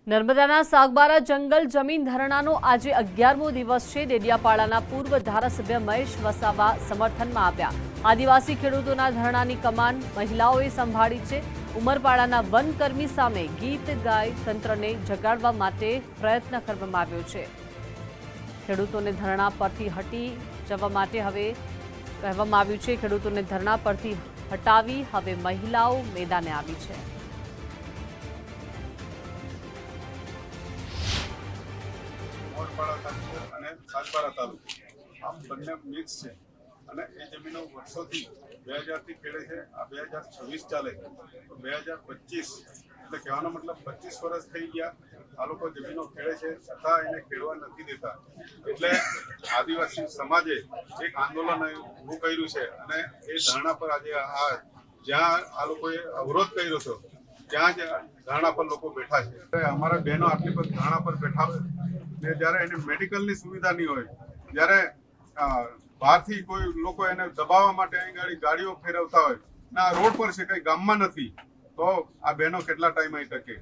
નર્મદાના સાગબારા જંગલ જમીન ધરણાનો આજે 11મો દિવસ છે। ડેડિયાપાડાના પૂર્વ ધારાસભ્ય મહેશ વસાવા સમર્થનમાં આવ્યા। આદિવાસી ખેડૂતોના ધરણાની કમાન મહિલાઓએ સંભાળી છે। ઉમરપાડાના વનકર્મી સામે ગીત ગાય તંત્રને જગાડવા માટે પ્રયત્ન કરવામાં આવ્યો છે। ખેડૂતોને ધરણા પરથી હટી જવા માટે હવે કહેવામાં આવ્યું છે। ખેડૂતોને ધરણા પરથી હટાવી હવે મહિલાઓ મેદાને આવી છે। ઉમરપાડા તાલુકો અને સાગબારા તાલુકો આ બંને મિક્સ છે અને એ જમીનો વર્ષોથી 2000 થી ખેડે છે। આ 2026 ચાલે તો 2025 એટલે કહેવાનો મતલબ 25 વર્ષ થઈ ગયા આ લોકો જમીનો ખેડે છે છતાં એને ખેડવા નથી દેતા। એટલે આદિવાસી સમાજે એક આંદોલન ઊભું કર્યું છે અને એ ધરણા પર આજે જ્યાં આ લોકોએ અવરોધ કર્યો હતો ત્યાં જ ધરણા પર લોકો બેઠા છે। અમારા બહેનો આટલી બધી ધરણા પર બેઠા હોય ને જ્યારે એને મેડિકલની સુવિધા નહીં હોય, જ્યારે બહારથી કોઈ લોકો એને દબાવવા માટે અહીં ગાડીઓ ફેરવતા હોય ને આ રોડ પર છે, કંઈ ગામમાં નથી, તો આ બહેનો કેટલા ટાઈમ અહીં ટકે।